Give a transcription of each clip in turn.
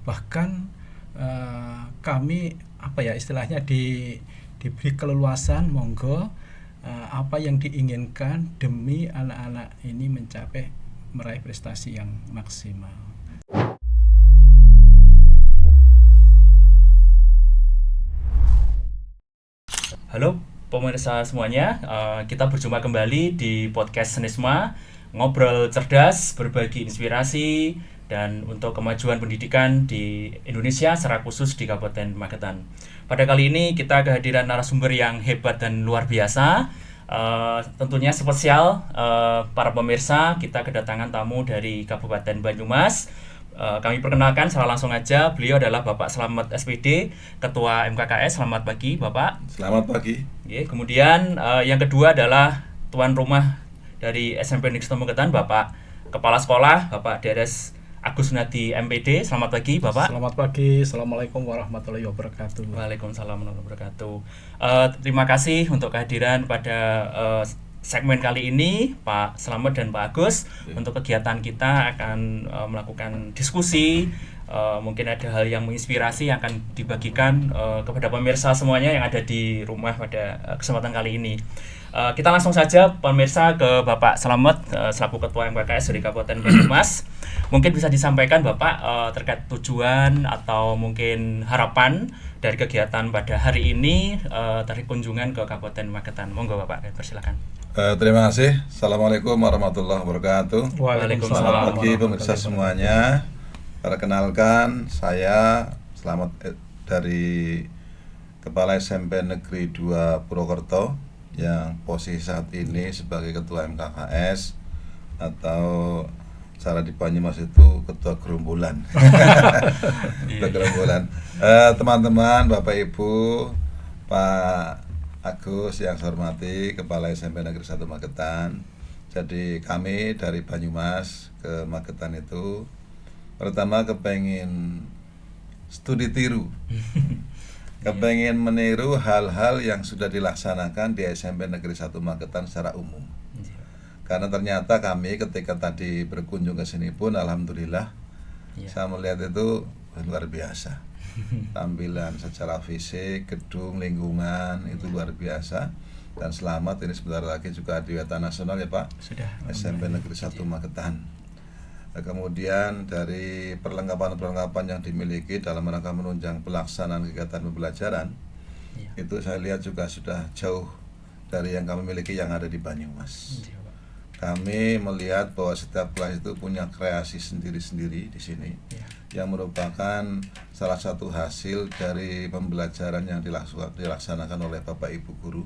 bahkan kami istilahnya diberi keleluasan, monggo apa yang diinginkan demi anak-anak ini mencapai meraih prestasi yang maksimal. Halo pemirsa semuanya, kita berjumpa kembali di podcast Senisma, ngobrol cerdas, berbagi inspirasi, dan untuk kemajuan pendidikan di Indonesia secara khusus di Kabupaten Magetan. Pada kali ini kita kehadiran narasumber yang hebat dan luar biasa. Tentunya spesial para pemirsa, kita kedatangan tamu dari Kabupaten Banyumas. Kami perkenalkan secara langsung aja, beliau adalah Bapak Slamet SPD, Ketua MKKS. Selamat pagi Bapak. Selamat pagi. Kemudian yang kedua adalah tuan rumah dari SMP Negeri 1 Magetan, Bapak Kepala Sekolah, Bapak Deres Agus Nadi MPD. Selamat pagi Bapak. Selamat pagi, Assalamualaikum warahmatullahi wabarakatuh. Waalaikumsalam warahmatullahi wabarakatuh. Terima kasih untuk kehadiran pada segmen kali ini Pak Slamet dan Pak Agus. Untuk kegiatan kita akan melakukan diskusi, mungkin ada hal yang menginspirasi yang akan dibagikan kepada pemirsa semuanya yang ada di rumah pada kesempatan kali ini. Kita langsung saja pemirsa ke Bapak Slamet selaku Ketua MKKS dari Kabupaten Banyumas. Mungkin bisa disampaikan Bapak terkait tujuan atau mungkin harapan dari kegiatan pada hari ini dari kunjungan ke Kabupaten Magetan. Monggo Bapak, persilakan. Terima kasih. Assalamualaikum warahmatullahi wabarakatuh. Waalaikumsalam. Selamat pagi pemirsa semuanya. Perkenalkan, saya Slamet dari Kepala SMP Negeri 2 Purwokerto yang posisi saat ini sebagai Ketua MKKS atau cara di Banyumas itu Ketua Gerombolan. Ketua Gerombolan. Teman-teman, Bapak Ibu, Pak Agus yang saya hormati, Kepala SMP Negeri 1 Magetan. Jadi kami dari Banyumas ke Magetan itu pertama kepengen studi tiru, kepengen meniru hal-hal yang sudah dilaksanakan di SMP Negeri 1 Magetan secara umum. Karena ternyata kami ketika tadi berkunjung ke sini pun alhamdulillah saya melihat itu luar biasa. Tampilan secara fisik, gedung, lingkungan itu luar biasa. Dan selamat ini sebentar lagi juga adiwiyata nasional ya Pak. Sudah. SMP Negeri 1 Magetan. Kemudian dari perlengkapan-perlengkapan yang dimiliki dalam rangka menunjang pelaksanaan kegiatan pembelajaran, itu saya lihat juga sudah jauh dari yang kami miliki yang ada di Banyumas. Kami melihat bahwa setiap kelas itu punya kreasi sendiri-sendiri di sini, yang merupakan salah satu hasil dari pembelajaran yang dilaksanakan oleh Bapak Ibu Guru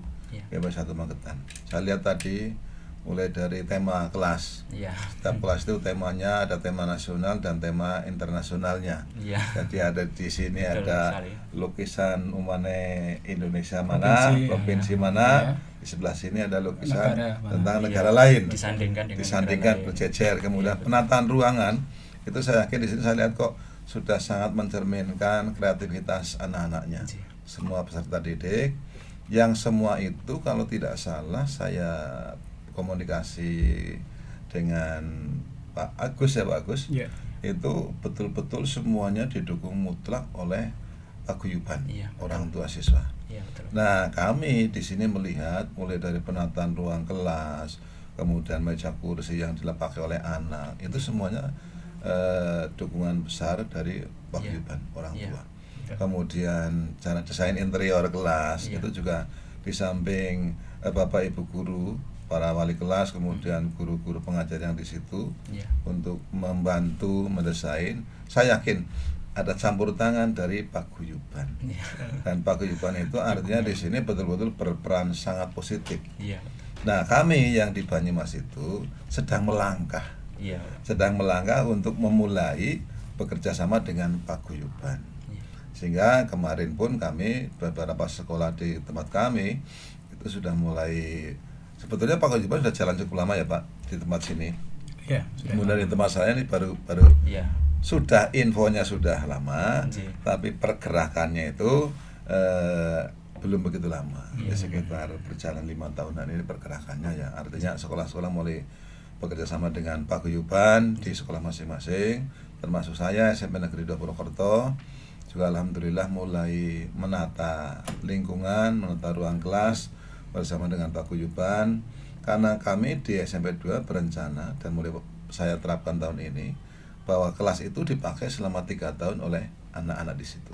SMP 1 Magetan. Saya lihat tadi mulai dari tema kelas. Setiap kelas itu temanya ada tema nasional dan tema internasionalnya. Jadi ada di sini ada lukisan umane Indonesia mana, provinsi mana. Di sebelah sini ada lukisan tentang negara lain. Disandingkan berjejer. Kemudian penataan ruangan itu saya yakin di sini saya lihat kok sudah sangat mencerminkan kreativitas anak-anaknya. Semua peserta didik yang semua itu kalau tidak salah saya komunikasi dengan Pak Agus ya Pak Agus, itu betul-betul semuanya didukung mutlak oleh paguyuban orang tua siswa. Nah kami di sini melihat mulai dari penataan ruang kelas, kemudian meja kursi yang dipakai oleh anak, itu semuanya dukungan besar dari paguyuban orang tua. Kemudian cara desain interior kelas itu juga di samping Bapak Ibu guru, para wali kelas, kemudian guru-guru pengajar yang di situ untuk membantu mendesain. Saya yakin ada campur tangan dari paguyuban. Dan paguyuban itu artinya di sini betul-betul berperan sangat positif. Nah, kami yang di Banyumas itu sedang melangkah. Sedang melangkah untuk memulai bekerja sama dengan paguyuban. Sehingga kemarin pun kami beberapa sekolah di tempat kami itu sudah mulai, sebetulnya paguyuban sudah jalan cukup lama ya Pak di tempat sini. Kemudian di tempat saya ini baru sudah infonya sudah lama, tapi pergerakannya itu belum begitu lama. Sekitar berjalan 5 tahunan ini pergerakannya ya. Artinya sekolah-sekolah mulai bekerja sama dengan paguyuban di sekolah masing-masing. termasuk saya SMP Negeri 2 Purwokerto juga alhamdulillah mulai menata lingkungan, menata ruang kelas bersama dengan Pak Guyuban, karena kami di SMP 2 berencana dan mulai saya terapkan tahun ini bahwa kelas itu dipakai selama 3 tahun oleh anak-anak di situ.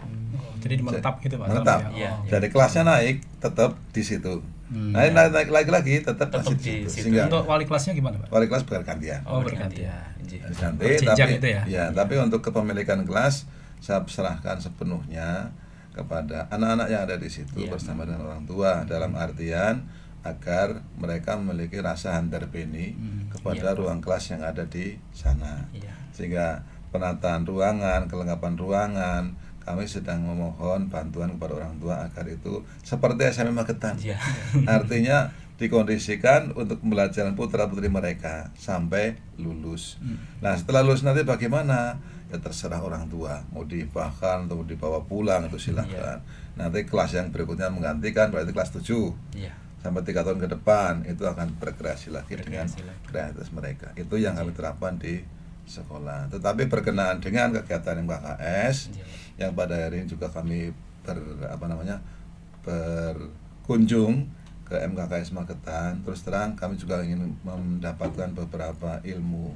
Jadi menetap gitu Pak. Menetap. Ya. Jadi kelasnya naik tetap di situ. Naik lagi tetap masih di situ. Sehingga untuk wali kelasnya gimana Pak? Wali kelas bergantian. Bergantian. Nanti tapi itu tapi untuk kepemilikan kelas saya serahkan sepenuhnya kepada anak-anak yang ada di situ bersama dengan orang tua, dalam artian agar mereka memiliki rasa hantar-beni kepada ruang kelas yang ada di sana. Sehingga penataan ruangan, kelengkapan ruangan, kami sedang memohon bantuan kepada orang tua agar itu seperti SMP Magetan. Artinya dikondisikan untuk pembelajaran putra-putri mereka sampai lulus. Nah, setelah lulus nanti bagaimana? Ya terserah orang tua, mau dihibahkan atau mau dibawa pulang itu silahkan. Nanti kelas yang berikutnya menggantikan, berarti kelas 7 sampai 3 tahun ke depan itu akan berkreasi lagi dengan kreativitas mereka. Itu yang kami terapkan di sekolah. Tetapi berkenaan dengan kegiatan MKKS yang pada hari ini juga kami berkunjung ke MKKS Magetan, terus terang kami juga ingin mendapatkan beberapa ilmu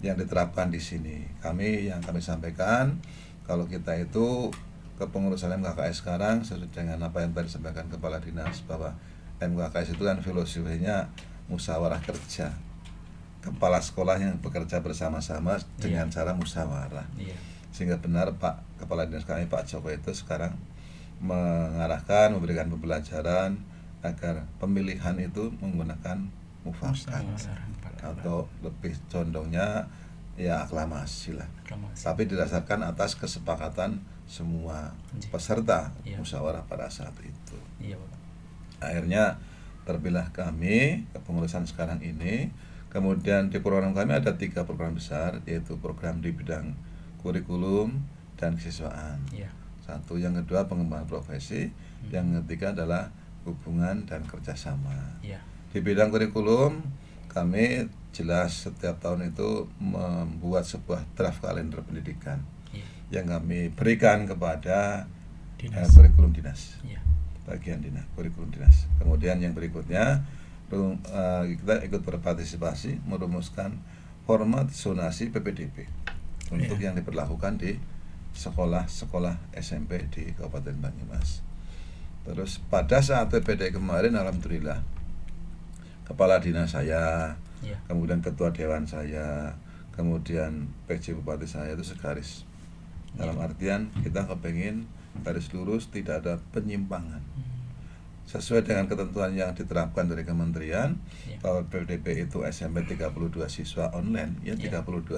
yang diterapkan di sini. Kami sampaikan kalau kita itu kepengurusan MKKS sekarang sesuai dengan apa yang tadi disampaikan Kepala Dinas bahwa MKKS itu kan filosofinya musyawarah kerja. Kepala sekolah yang bekerja bersama-sama dengan cara musyawarah. Sehingga benar Pak Kepala Dinas kami Pak Joko itu sekarang mengarahkan, memberikan pembelajaran agar pemilihan itu menggunakan mufakat atau lebih condongnya ya aklamasi lah. Tapi didasarkan atas kesepakatan semua peserta musyawarah pada saat itu. Akhirnya terpilih kami kepengurusan sekarang ini. Kemudian di program kami ada 3 program besar, yaitu program di bidang kurikulum dan kesiswaan. Satu, yang kedua pengembangan profesi, yang ketiga adalah hubungan dan kerjasama. Di bidang kurikulum kami jelas setiap tahun itu membuat sebuah draft kalender pendidikan yang kami berikan kepada kurikulum dinas, bagian dinas kurikulum dinas. Kemudian yang berikutnya kita ikut berpartisipasi merumuskan format zonasi PPDB untuk yang diberlakukan di sekolah-sekolah SMP di Kabupaten Banyumas. Terus pada saat PPD kemarin alhamdulillah Kepala Dinas saya, kemudian Ketua Dewan saya, kemudian PJ Bupati saya itu segaris. Dalam artian kita kepengen garis lurus, tidak ada penyimpangan. Sesuai dengan ketentuan yang diterapkan dari kementerian bahwa PPDB itu SMP 32 siswa online, 32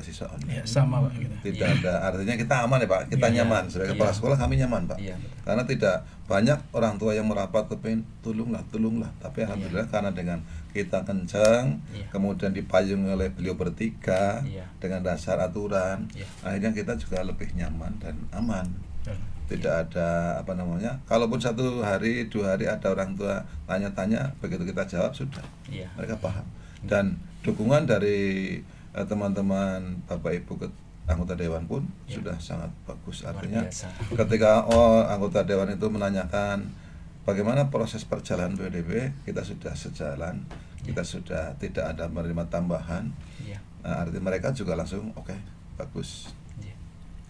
siswa online. Sama Pak gitu. Tidak ada, artinya kita aman ya Pak, kita nyaman sebagai kepala sekolah, kami nyaman Pak. Karena tidak banyak orang tua yang merapat kepengen tolonglah. Tapi alhamdulillah karena dengan kita kencang, kemudian dipayung oleh beliau bertiga dengan dasar aturan, akhirnya kita juga lebih nyaman dan aman. Tidak ada kalaupun 1 hari 2 hari ada orang tua tanya-tanya, begitu kita jawab sudah mereka paham. Dan dukungan dari teman-teman Bapak Ibu anggota Dewan pun sudah sangat bagus. Artinya ketika anggota Dewan itu menanyakan bagaimana proses perjalanan PPDB, kita sudah sejalan, kita sudah tidak ada menerima tambahan. Artinya mereka juga langsung oke, bagus.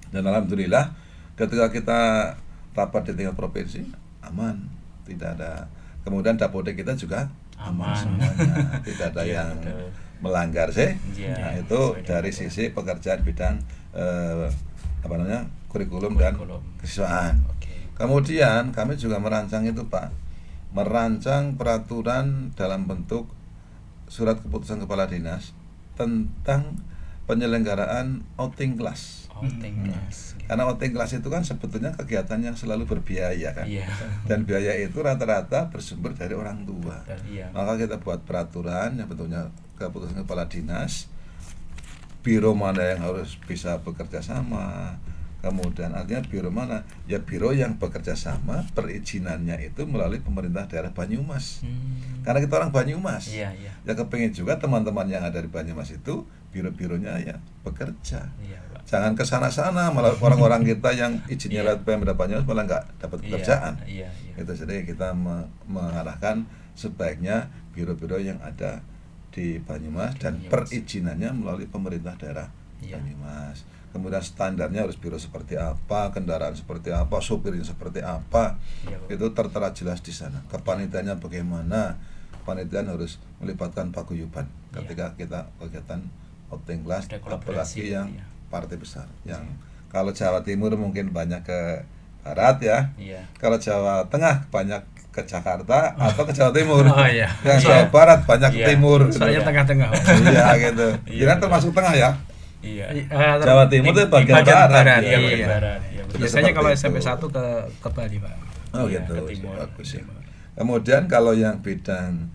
Dan alhamdulillah ketika kita rapat di tingkat provinsi aman, tidak ada. Kemudian Dapodek kita juga aman semuanya, tidak ada yang melanggar sih. Nah itu dari sisi pekerjaan bidang kurikulum dan kesiswaan. Kemudian kami juga merancang itu Pak, merancang peraturan dalam bentuk surat keputusan Kepala Dinas tentang penyelenggaraan outing class. Karena outing class itu kan sebetulnya kegiatan yang selalu berbiaya kan, dan biaya itu rata-rata bersumber dari orang tua. Maka kita buat peraturan yang bentuknya keputusan Kepala Dinas, biro mana yang harus bisa bekerja sama, kemudian artinya biro mana, ya biro yang bekerja sama perizinannya itu melalui pemerintah daerah Banyumas. Karena kita orang Banyumas, ya kepengen juga teman-teman yang ada di Banyumas itu biro-bironya ya bekerja. Jangan ke sana-sana malah orang-orang kita yang izinnya lewat Pemda Banyumas malah nggak dapat pekerjaan. Itu jadi kita mengarahkan sebaiknya biro-biro yang ada di Banyumas dan perizinannya melalui pemerintah daerah Banyumas. Kemudian standarnya harus biro seperti apa, kendaraan seperti apa, sopirnya seperti apa, itu tertera jelas di sana. Kepanitiaannya bagaimana, panitiaan harus melibatkan paguyuban ketika kita kegiatan outing class, apalagi yang partai besar. Yang kalau Jawa Timur mungkin banyak ke barat ya, kalau Jawa Tengah banyak ke Jakarta atau ke Jawa Timur. Yang Jawa Barat banyak ke timur. Soalnya tengah-tengah. Iya gitu. Kira termasuk tengah ya. Jawa Timur itu bagian barat. Biasanya kalau SMP 1 ke Bali, Pak. Oh gitu. Bagus ya. Kemudian kalau yang bidang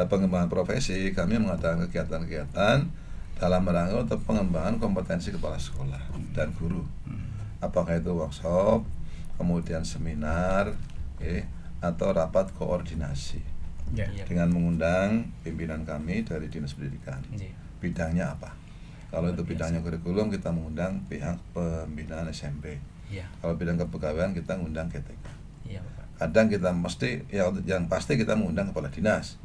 pengembangan profesi, kami mengadakan kegiatan-kegiatan dalam rangka untuk pengembangan kompetensi kepala sekolah dan guru. Apakah itu workshop, kemudian seminar, atau rapat koordinasi dengan mengundang pimpinan kami dari Dinas Pendidikan. Bidangnya apa? Kalau itu bidangnya kurikulum, kita mengundang pihak pembinaan SMP. Kalau bidang kepegawaian, kita mengundang GTK. Kadang kita mesti, yang pasti kita mengundang kepala dinas,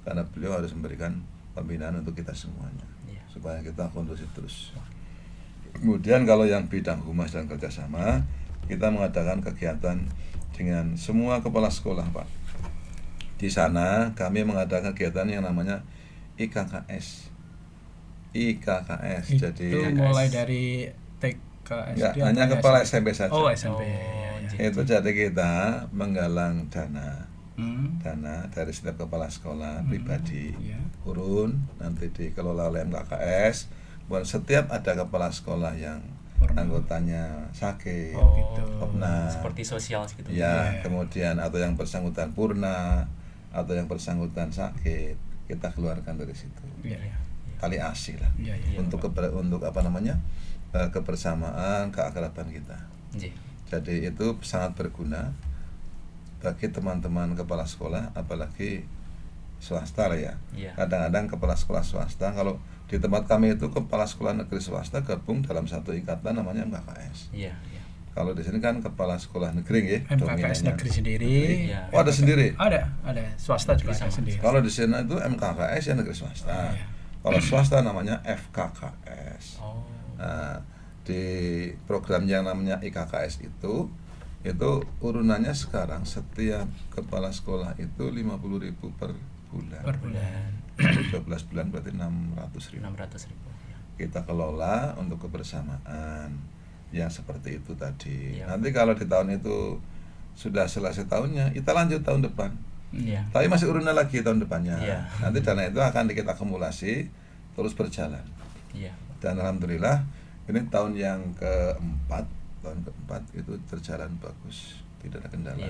karena beliau harus memberikan pembinaan untuk kita semuanya, supaya kita kondusif terus. Kemudian kalau yang bidang humas dan kerjasama, kita mengadakan kegiatan dengan semua kepala sekolah, Pak. Di sana kami mengadakan kegiatan yang namanya IKKS. Jadi mulai dari TK, SD, hanya kepala SMP saja. Oh, SMP. Itu jadi kita menggalang dana dari setiap kepala sekolah pribadi, urun nanti dikelola oleh MKKS. Buat setiap ada kepala sekolah yang anggotanya sakit, seperti sosial gitu. Kemudian atau yang bersangkutan purna atau yang bersangkutan sakit, kita keluarkan dari situ. Tali asih lah. Untuk apa namanya? Kebersamaan, keakraban kita. Jadi itu sangat berguna bagi teman-teman kepala sekolah, apalagi swasta lah ya. Kadang-kadang kepala sekolah swasta, kalau di tempat kami itu kepala sekolah negeri swasta gabung dalam satu ikatan namanya MKKS. Kalau di sini kan kepala sekolah negeri ya. MKKS negeri sendiri. Oh, ada sendiri? Ada swasta juga ada sendiri. Kalau di sini itu MKKS yang negeri swasta. Kalau swasta namanya FKKS. Nah, di program yang namanya IKKS itu urunannya sekarang setiap kepala sekolah itu 50.000 per bulan. 12 bulan berarti 600.000. Kita kelola untuk kebersamaan yang seperti itu tadi. Nanti kalau di tahun itu sudah selesai tahunnya, kita lanjut tahun depan. Tapi masih urunan lagi tahun depannya. Nanti dana itu akan kita akumulasi terus berjalan. Dan alhamdulillah ini tahun yang keempat itu berjalan bagus, tidak ada kendala.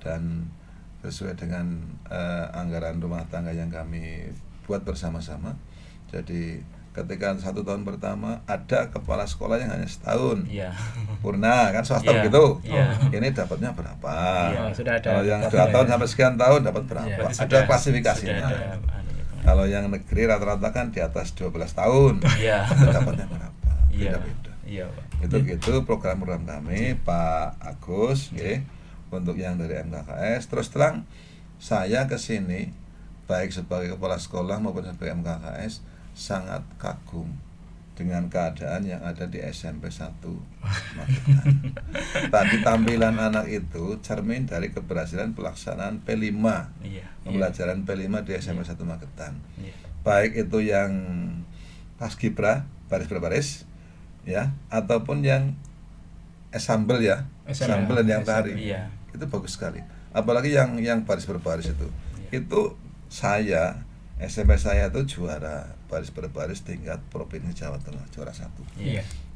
Dan sesuai dengan anggaran rumah tangga yang kami buat bersama-sama. Jadi ketika 1 tahun pertama ada kepala sekolah yang hanya setahun purna, kan swasta begitu. Ini dapatnya berapa? Kalau yang 2 tahun sampai sekian tahun dapat berapa? Ada klasifikasinya. Kalau yang negeri rata-rata kan di atas 12 tahun, dapatnya berapa? Beda-beda. Itu gitu program-program kami, Pak Agus, untuk yang dari MKKS. Terus terang saya kesini baik sebagai kepala sekolah maupun sebagai MKKS sangat kagum dengan keadaan yang ada di SMP 1 Magetan. Tadi tampilan anak itu cermin dari keberhasilan pelaksanaan P5, pembelajaran P5 di SMP 1 Magetan. Baik itu yang paskibra baris per baris, ataupun yang ensemble ensemble yang tari, itu bagus sekali. Apalagi yang baris per baris itu saya SMP saya itu juara baris per baris tingkat provinsi Jawa Tengah, juara 1.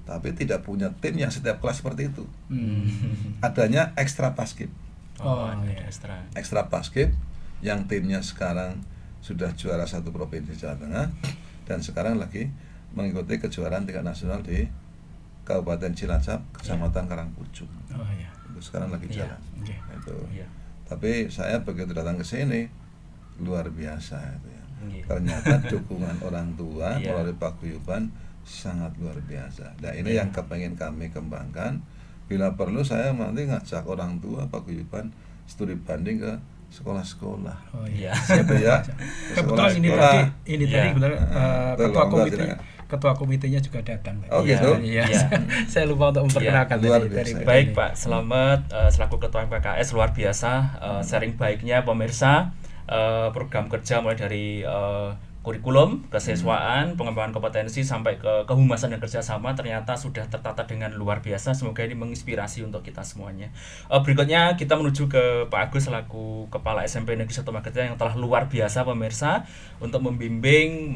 Tapi tidak punya tim yang setiap kelas seperti itu. Adanya ekstra paskib. Ekstra paskib yang timnya sekarang sudah juara 1 provinsi Jawa Tengah dan sekarang lagi mengikuti kejuaraan tingkat nasional di Kabupaten Cilacap, Kecamatan Karangpucung. Itu sekarang lagi jalan. Itu. Tapi saya begitu datang ke sini luar biasa itu ya. Ternyata dukungan orang tua melalui paguyuban sangat luar biasa. Nah ini yang kepengen kami kembangkan. Bila perlu saya nanti ngajak orang tua paguyuban studi banding ke sekolah-sekolah. Oh iya. Siapa ya? Kebetulan ini tadi benar ketua komitenya juga datang. Oh gitu. Iya. Saya lupa untuk memperkenalkan dari baik Pak Slamet selaku ketua MKKS luar biasa sharing baiknya pemirsa program kerja mulai dari kurikulum, kesiswaan, pengembangan kompetensi sampai ke kehumasan dan kerjasama ternyata sudah tertata dengan luar biasa. Semoga ini menginspirasi untuk kita semuanya. Berikutnya kita menuju ke Pak Agus selaku Kepala SMP Negeri 1 Magetan yang telah luar biasa pemirsa untuk membimbing,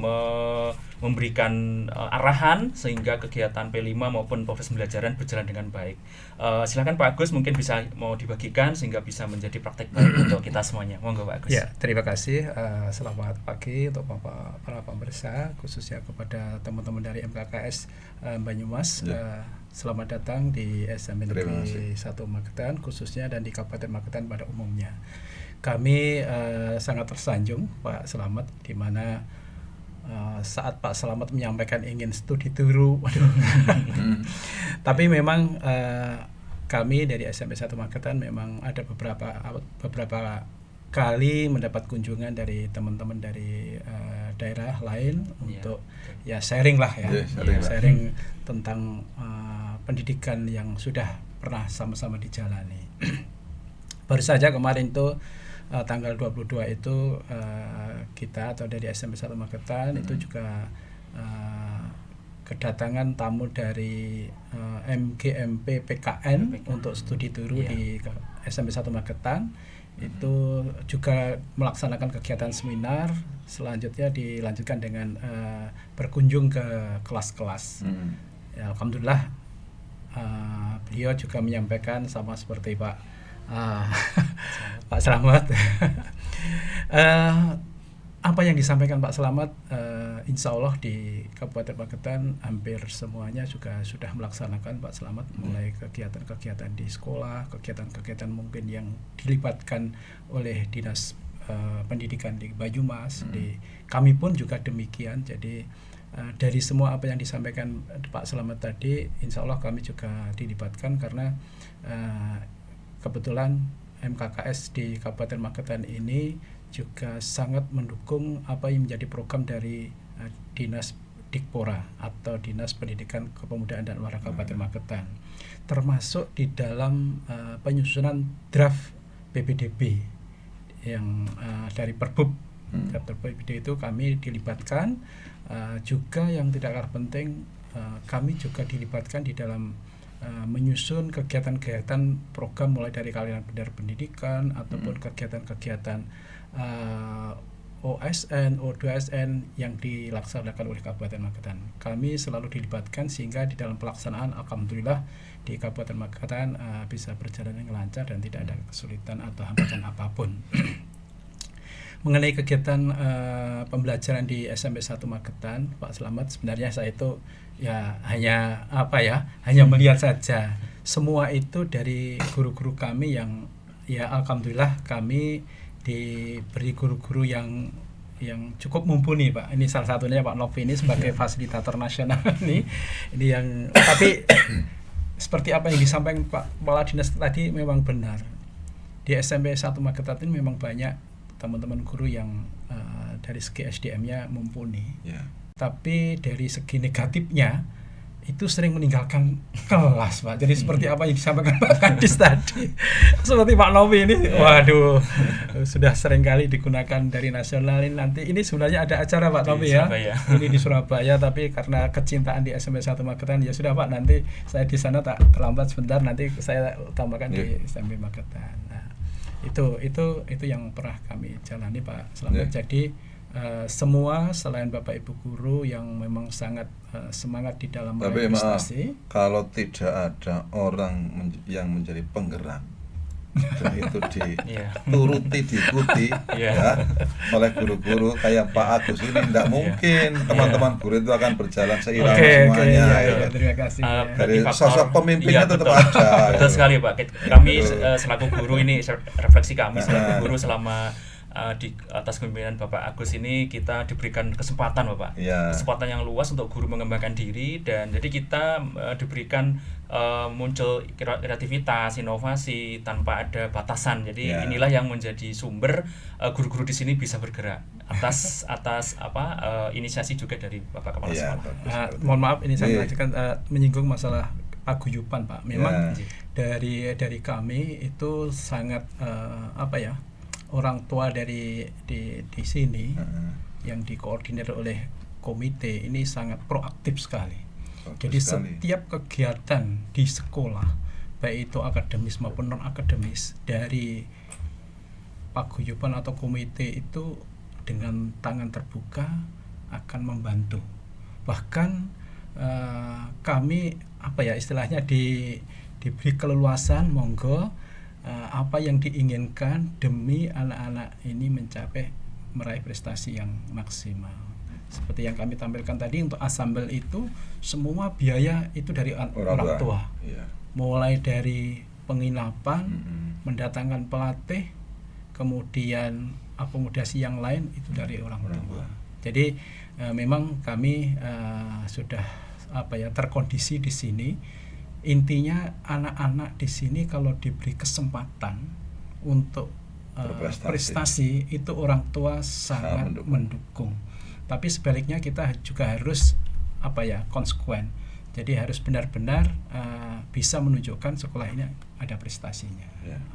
memberikan arahan sehingga kegiatan P5 maupun proses pembelajaran berjalan dengan baik. Silakan Pak Agus mungkin bisa mau dibagikan sehingga bisa menjadi praktek baik untuk kita semuanya. Monggo Pak Agus. Ya, terima kasih. Selamat pagi untuk para pemirsa, khususnya kepada teman-teman dari MKKS Banyumas. Selamat datang di SMP Negeri 1 Magetan khususnya dan di Kabupaten Magetan pada umumnya. Kami sangat tersanjung Pak Slamet di mana saat Pak Slamet menyampaikan ingin studi turu, tapi memang kami dari SMP 1 Magetan memang ada beberapa kali mendapat kunjungan dari teman-teman dari daerah lain untuk sharing lah sharing tentang pendidikan yang sudah pernah sama-sama dijalani. Baru saja kemarin itu tanggal 22 itu kita atau dari SMP 1 Magetan itu juga kedatangan tamu dari MGMP PKN untuk studi turu di SMP 1 Magetan. Itu juga melaksanakan kegiatan seminar, selanjutnya dilanjutkan dengan berkunjung ke kelas-kelas. Ya, alhamdulillah beliau juga menyampaikan sama seperti Pak Slamet. Apa yang disampaikan Pak Slamet, insya Allah di Kabupaten Magetan hampir semuanya juga sudah melaksanakan Pak Slamet, mulai kegiatan-kegiatan di sekolah, kegiatan-kegiatan mungkin yang dilibatkan oleh dinas pendidikan di Banyumas, di kami pun juga demikian. Jadi dari semua apa yang disampaikan Pak Slamet tadi, insya Allah kami juga dilibatkan karena kebetulan MKKS di Kabupaten Magetan ini juga sangat mendukung apa yang menjadi program dari Dinas Dikpora atau Dinas Pendidikan Kepemudaan dan Olahraga Kabupaten Magetan, termasuk di dalam penyusunan draft PPDB yang dari Perbub. PPDB itu kami dilibatkan, juga yang tidak kalah penting kami juga dilibatkan di dalam menyusun kegiatan-kegiatan program mulai dari kalian benar pendidikan ataupun kegiatan-kegiatan OSN, O2SN yang dilaksanakan oleh Kabupaten Magetan. Kami selalu dilibatkan sehingga di dalam pelaksanaan alhamdulillah di Kabupaten Magetan bisa berjalan dengan lancar dan tidak ada kesulitan atau hambatan apapun. Mengenai kegiatan pembelajaran di SMP 1 Magetan, Pak Slamet, sebenarnya saya itu hanya melihat saja. Semua itu dari guru-guru kami yang alhamdulillah kami diberi guru-guru yang cukup mumpuni Pak. Ini salah satunya Pak Novi ini sebagai fasilitator nasional ini yang tapi seperti apa yang disampaikan Pak Kepala Dinas tadi memang benar. Di SMP 1 Magetan ini memang banyak teman-teman guru yang dari segi SDM-nya mumpuni. Tapi dari segi negatifnya itu sering meninggalkan kelas Pak. Jadi seperti apa yang disampaikan Pak Kadis tadi, seperti Pak Novi ini, waduh, sudah sering kali digunakan dari nasional ini. Nanti ini sebenarnya ada acara Pak Novi ya, ini di Surabaya, tapi karena kecintaan di SMP 1 Magetan ya sudah Pak, nanti saya di sana tak terlambat sebentar, nanti saya tambahkan di SMP Magetan. Nah, itu yang pernah kami jalani Pak Slamet. Jadi semua selain Bapak Ibu guru yang memang sangat semangat di dalam prestasi. Kalau tidak ada orang yang menjadi penggerak dan itu dituruti, diikuti oleh guru-guru kayak Pak Agus ini, tidak mungkin teman-teman guru itu akan berjalan seiring semuanya. Terima kasih. Dari sosok pemimpinnya tetap ada. Betul sekali Pak. Kami selaku guru ini refleksi kami selaku guru selama di atas kepemimpinan Bapak Agus ini kita diberikan kesempatan Bapak, kesempatan yang luas untuk guru mengembangkan diri, dan jadi kita diberikan muncul kreativitas, inovasi tanpa ada batasan. Jadi inilah yang menjadi sumber guru-guru di sini bisa bergerak atas inisiasi juga dari Bapak Kepala Sekolah. Mohon maaf ini saya melanjutkan menyinggung masalah paguyuban Pak. Memang dari kami itu sangat orang tua di sini yang dikoordinir oleh komite ini sangat proaktif sekali. Jadi setiap kegiatan di sekolah, baik itu akademis maupun non akademis, dari paguyuban atau komite itu dengan tangan terbuka akan membantu. Bahkan kami istilahnya diberi keleluasan, monggo apa yang diinginkan demi anak-anak ini meraih prestasi yang maksimal. Seperti yang kami tampilkan tadi, untuk asambel itu semua biaya itu dari orang tua. Mulai dari penginapan, mendatangkan pelatih, kemudian akomodasi yang lain itu dari orang tua. Jadi memang kami sudah terkondisi di sini. Intinya anak-anak di sini kalau diberi kesempatan untuk prestasi itu orang tua sangat mendukung. Tapi sebaliknya kita juga harus konsekuen. Jadi harus benar-benar bisa menunjukkan sekolah ini ada prestasinya.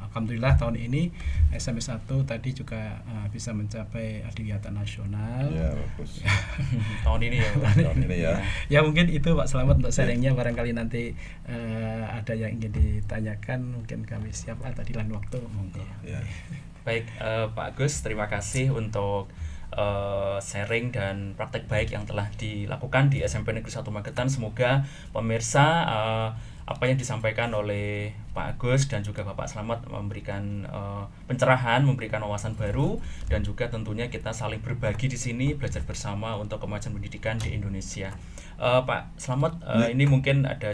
Alhamdulillah tahun ini SMP 1 tadi juga bisa mencapai adiwiyata nasional. Bagus. tahun ini ya. Ya mungkin itu Pak Slamet untuk sharingnya. Barangkali nanti ada yang ingin ditanyakan, mungkin kami siap tadi lain waktu. Monggo. Baik, Pak Agus, terima kasih untuk sharing dan praktek baik yang telah dilakukan di SMP Negeri 1 Magetan. Semoga pemirsa apa yang disampaikan oleh Pak Agus dan juga Bapak Slamet memberikan pencerahan, memberikan wawasan baru, dan juga tentunya kita saling berbagi di sini, belajar bersama untuk kemajuan pendidikan di Indonesia. Pak Slamet, ini mungkin ada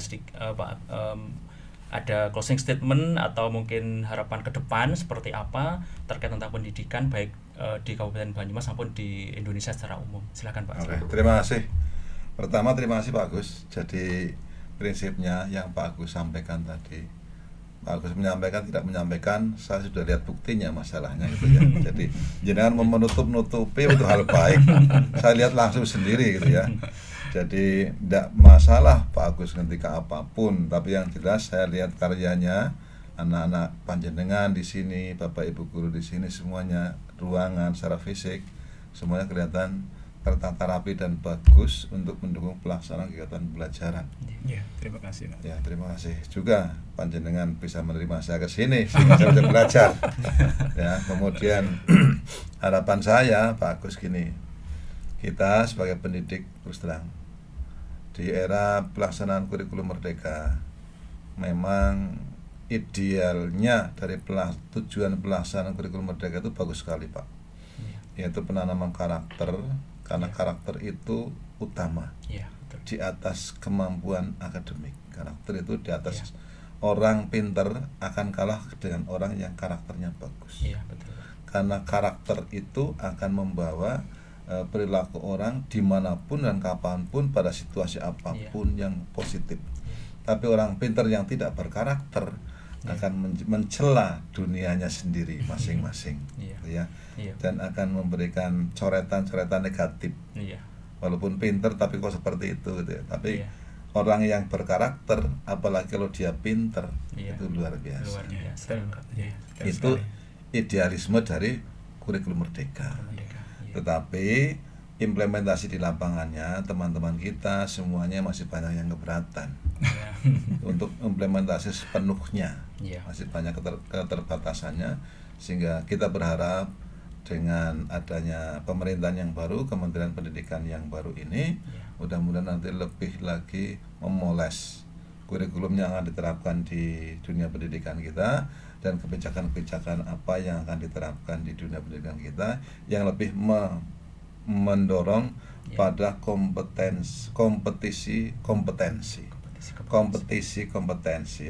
ada closing statement atau mungkin harapan ke depan seperti apa terkait tentang pendidikan baik di Kabupaten Banyumas maupun di Indonesia secara umum. Silakan Pak. Terima kasih. Pertama terima kasih Pak Agus. Jadi prinsipnya yang Pak Agus sampaikan tadi, Pak Agus menyampaikan tidak menyampaikan, saya sudah lihat buktinya masalahnya gitu ya. Jadi jangan menutup-nutupi untuk hal baik. Saya lihat langsung sendiri gitu ya. Jadi tidak masalah Pak Agus ketika apapun, tapi yang jelas saya lihat karyanya, anak-anak panjenengan di sini, Bapak Ibu guru di sini, semuanya ruangan secara fisik semuanya kelihatan tertata rapi dan bagus untuk mendukung pelaksanaan kegiatan pembelajaran. Terima kasih. Ya, terima kasih juga panjenengan bisa menerima saya ke sini sehingga saya bisa belajar. Ya, kemudian harapan saya Pak Agus gini, kita sebagai pendidik terus terang di era pelaksanaan kurikulum merdeka, memang idealnya dari tujuan pelaksanaan kurikulum merdeka itu bagus sekali Pak, yaitu penanaman karakter, karena karakter itu utama di atas kemampuan akademik. Karakter itu di atas orang pinter akan kalah dengan orang yang karakternya bagus. Karena karakter itu akan membawa perilaku orang dimanapun dan kapanpun pada situasi apapun yang positif. Tapi orang pintar yang tidak berkarakter akan mencela dunianya sendiri masing-masing, dan akan memberikan coretan-coretan negatif. Walaupun pintar tapi kok seperti itu gitu ya. Tapi orang yang berkarakter, apalagi kalau dia pintar, itu luar biasa. Itu idealisme dari kurikulum merdeka. Tetapi implementasi di lapangannya teman-teman kita semuanya masih banyak yang keberatan untuk implementasi sepenuhnya, masih banyak keterbatasannya, sehingga kita berharap dengan adanya pemerintahan yang baru, Kementerian Pendidikan yang baru ini, mudah-mudahan nanti lebih lagi memoles kurikulum yang akan diterapkan di dunia pendidikan kita, dan kebijakan-kebijakan apa yang akan diterapkan di dunia pendidikan kita yang lebih mendorong pada kompetisi kompetensi.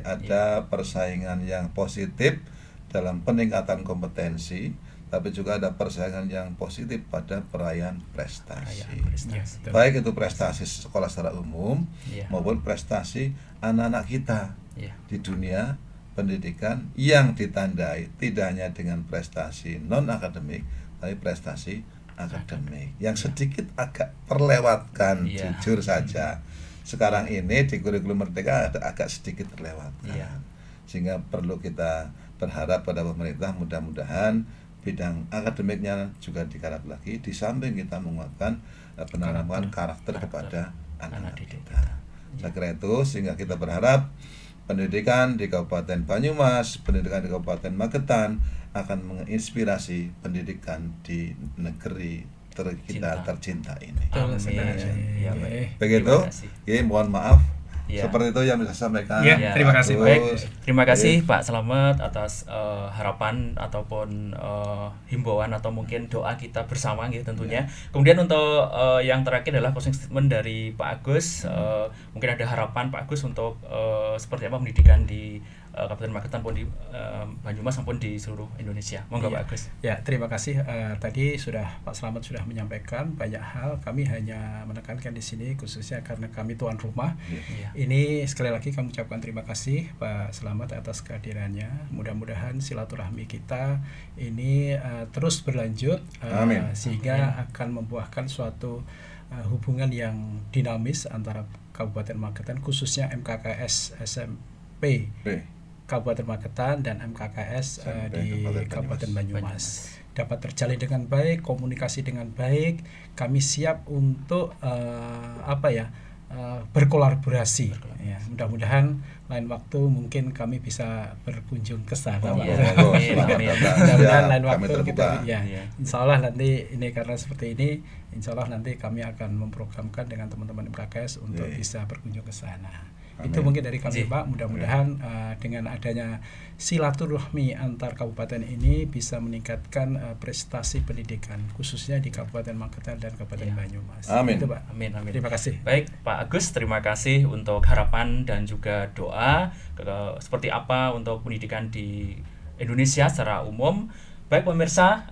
Ada persaingan yang positif dalam peningkatan kompetensi, tapi juga ada persaingan yang positif pada perayaan prestasi. Ya, baik itu prestasi sekolah secara umum maupun prestasi anak-anak kita di dunia pendidikan yang ditandai tidak hanya dengan prestasi non akademik tapi prestasi akademik yang sedikit agak terlewatkan. Jujur saja sekarang ini di kurikulum Merdeka agak sedikit terlewatkan, sehingga perlu kita berharap pada pemerintah mudah-mudahan bidang akademiknya juga digarap lagi, di samping kita menguatkan penanaman karakter kepada anak-anak kita. Saya kira itu, sehingga kita berharap pendidikan di Kabupaten Banyumas, pendidikan di Kabupaten Magetan akan menginspirasi pendidikan di negeri kita tercinta ini. Begitu. Mohon maaf. Seperti itu yang bisa saya sampaikan. Terima kasih. Baik, terima kasih Pak Slamet atas harapan ataupun himbauan atau mungkin doa kita bersama gitu tentunya. Kemudian untuk yang terakhir adalah closing statement dari Pak Agus. Mungkin ada harapan Pak Agus untuk seperti apa pendidikan di Kabupaten Magetan maupun di Banyumas maupun di seluruh Indonesia. Monggo Pak Agus. Ya, terima kasih. Tadi Pak Slamet sudah menyampaikan banyak hal. Kami hanya menekankan di sini khususnya karena kami tuan rumah. Ini sekali lagi kami ucapkan terima kasih Pak Slamet atas kehadirannya. Mudah-mudahan silaturahmi kita ini terus berlanjut sehingga akan membuahkan suatu hubungan yang dinamis antara Kabupaten Magetan khususnya MKKS SMP Kabupaten Magetan dan MKKS di Kabupaten Banyumas dapat terjalin dengan baik, komunikasi dengan baik. Kami siap untuk berkolaborasi. Ya, mudah-mudahan lain waktu mungkin kami bisa berkunjung ke sana. Mudah-mudahan lain waktu kita insya Allah nanti ini karena seperti ini, insya Allah nanti kami akan memprogramkan dengan teman-teman MKKS untuk bisa berkunjung ke sana. Itu mungkin dari kami Pak, mudah-mudahan dengan adanya silaturahmi antar kabupaten ini bisa meningkatkan prestasi pendidikan khususnya di Kabupaten Magetan dan Kabupaten Banyumas. Amin. Itu Pak. Amin. Terima kasih. Baik Pak Agus, terima kasih untuk harapan dan juga doa seperti apa untuk pendidikan di Indonesia secara umum. Baik pemirsa,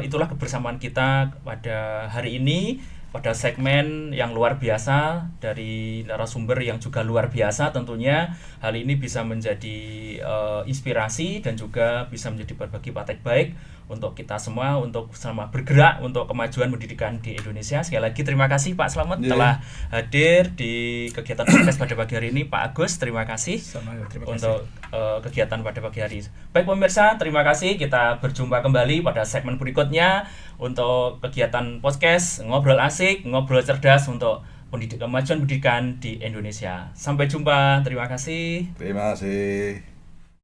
itulah kebersamaan kita pada hari ini pada segmen yang luar biasa dari narasumber yang juga luar biasa. Tentunya hal ini bisa menjadi inspirasi dan juga bisa menjadi berbagi praktek baik untuk kita semua untuk selama bergerak untuk kemajuan pendidikan di Indonesia. Sekali lagi terima kasih Pak Slamet telah hadir di kegiatan podcast pada pagi hari ini. Pak Agus terima kasih untuk kegiatan pada pagi hari. Baik pemirsa, terima kasih. Kita berjumpa kembali pada segmen berikutnya untuk kegiatan podcast Ngobrol Asik, Ngobrol Cerdas untuk kemajuan pendidikan di Indonesia. Sampai jumpa. Terima kasih. Terima kasih.